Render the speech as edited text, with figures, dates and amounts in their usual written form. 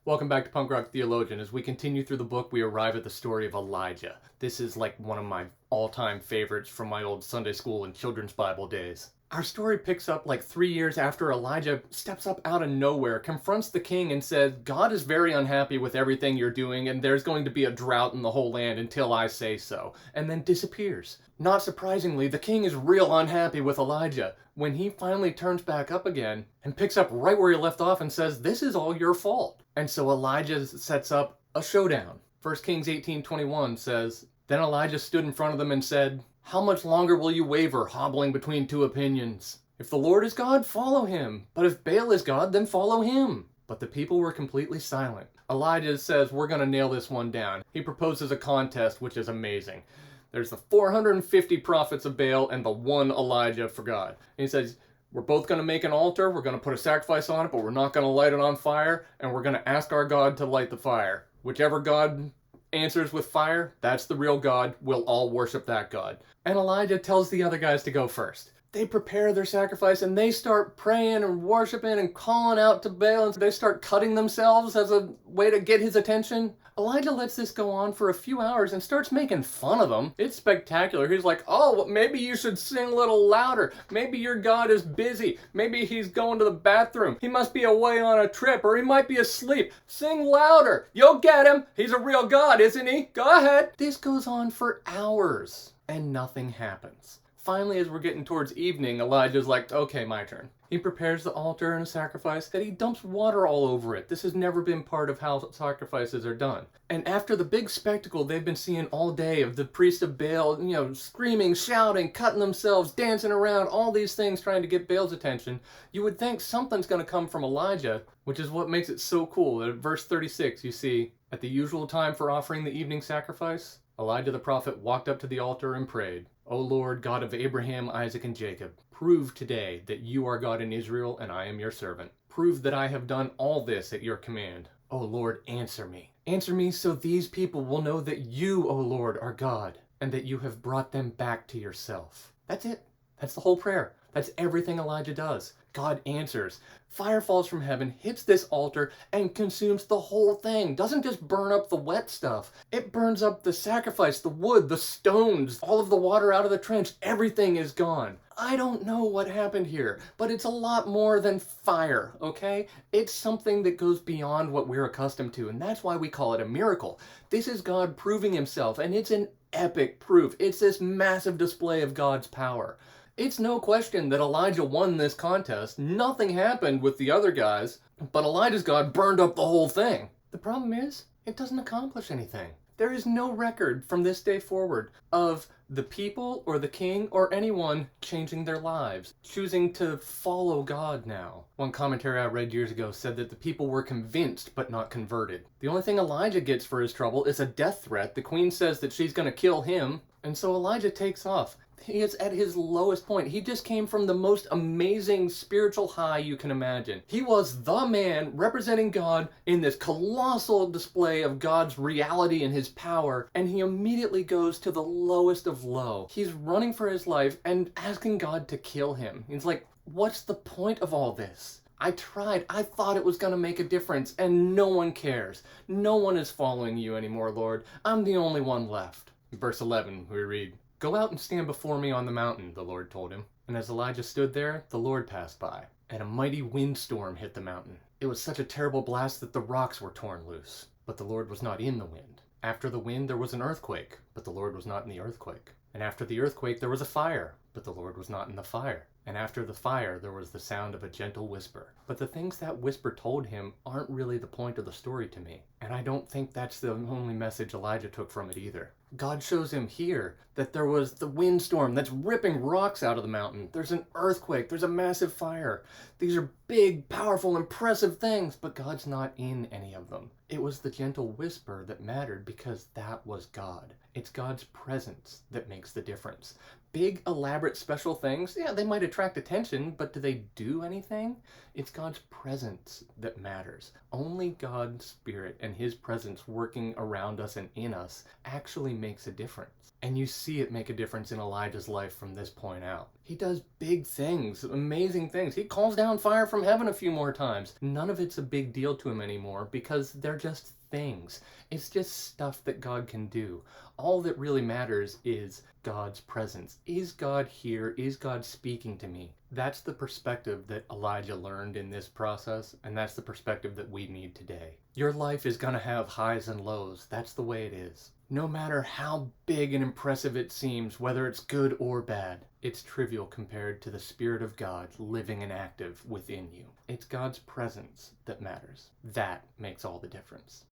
Welcome back to Punk Rock Theologian. As we continue through the book, we arrive at the story of Elijah. This is like one of my all-time favorites from my old Sunday school and children's Bible days. Our story picks up like 3 years after Elijah steps up out of nowhere, confronts the king and says, God is very unhappy with everything you're doing and there's going to be a drought in the whole land until I say so, and then disappears. Not surprisingly, the king is real unhappy with Elijah when he finally turns back up again and picks up right where he left off and says, this is all your fault. And so Elijah sets up a showdown. 1 Kings 18:21 says, Then Elijah stood in front of them and said, How much longer will you waver, hobbling between two opinions? If the Lord is God, follow him. But if Baal is God, then follow him. But the people were completely silent. Elijah says, we're going to nail this one down. He proposes a contest, which is amazing. There's the 450 prophets of Baal and the one Elijah for God. And he says, we're both going to make an altar, we're going to put a sacrifice on it, but we're not going to light it on fire, and we're going to ask our God to light the fire. Whichever God answers with fire, that's the real God. We'll all worship that God. And Elijah tells the other guys to go first. They prepare their sacrifice and they start praying and worshiping and calling out to Baal, and they start cutting themselves as a way to get his attention. Elijah lets this go on for a few hours and starts making fun of them. It's spectacular. He's like, oh, well, maybe you should sing a little louder. Maybe your God is busy. Maybe he's going to the bathroom. He must be away on a trip, or he might be asleep. Sing louder. You'll get him. He's a real God, isn't he? Go ahead. This goes on for hours and nothing happens. Finally, as we're getting towards evening, Elijah's like, okay, my turn. He prepares the altar and a sacrifice that he dumps water all over it. This has never been part of how sacrifices are done. And after the big spectacle they've been seeing all day of the priest of Baal, screaming, shouting, cutting themselves, dancing around, all these things trying to get Baal's attention, you would think something's going to come from Elijah, which is what makes it so cool. At verse 36, you see, at the usual time for offering the evening sacrifice, Elijah the prophet walked up to the altar and prayed, O Lord, God of Abraham, Isaac, and Jacob, prove today that you are God in Israel and I am your servant. Prove that I have done all this at your command. O Lord, answer me. Answer me so these people will know that you, O Lord, are God and that you have brought them back to yourself. That's it. That's the whole prayer. That's everything Elijah does. God answers. Fire falls from heaven, hits this altar, and consumes the whole thing. Doesn't just burn up the wet stuff. It burns up the sacrifice, the wood, the stones, all of the water out of the trench. Everything is gone. I don't know what happened here, but it's a lot more than fire, okay? It's something that goes beyond what we're accustomed to, and that's why we call it a miracle. This is God proving himself, and it's an epic proof. It's this massive display of God's power. It's no question that Elijah won this contest. Nothing happened with the other guys, but Elijah's God burned up the whole thing. The problem is, it doesn't accomplish anything. There is no record from this day forward of the people or the king or anyone changing their lives, choosing to follow God now. One commentary I read years ago said that the people were convinced but not converted. The only thing Elijah gets for his trouble is a death threat. The queen says that she's going to kill him, and so Elijah takes off. He is at his lowest point. He just came from the most amazing spiritual high you can imagine. He was the man representing God in this colossal display of God's reality and his power, and he immediately goes to the lowest of low. He's running for his life and asking God to kill him. He's like, what's the point of all this? I tried. I thought it was going to make a difference, and no one cares. No one is following you anymore, Lord. I'm the only one left. In verse 11, we read, Go out and stand before me on the mountain, the Lord told him. And as Elijah stood there, the Lord passed by, and a mighty windstorm hit the mountain. It was such a terrible blast that the rocks were torn loose. But the Lord was not in the wind. After the wind there was an earthquake, but the Lord was not in the earthquake. And after the earthquake there was a fire, but the Lord was not in the fire. And after the fire there was the sound of a gentle whisper. But the things that whisper told him aren't really the point of the story to me. And I don't think that's the only message Elijah took from it either. God shows him here that there was the windstorm that's ripping rocks out of the mountain. There's an earthquake. There's a massive fire. These are big, powerful, impressive things, but God's not in any of them. It was the gentle whisper that mattered because that was God. It's God's presence that makes the difference. Big, elaborate, special things, yeah, they might attract attention, but do they do anything? It's God's presence that matters. Only God's Spirit and his presence working around us and in us actually makes a difference. And you see it make a difference in Elijah's life from this point out. He does big things, amazing things. He calls down fire from heaven a few more times. None of it's a big deal to him anymore because they're just things. It's just stuff that God can do. All that really matters is God's presence. Is God here? Is God speaking to me? That's the perspective that Elijah learned in this process, and that's the perspective that we need today. Your life is going to have highs and lows. That's the way it is. No matter how big and impressive it seems, whether it's good or bad, it's trivial compared to the Spirit of God living and active within you. It's God's presence that matters. That makes all the difference.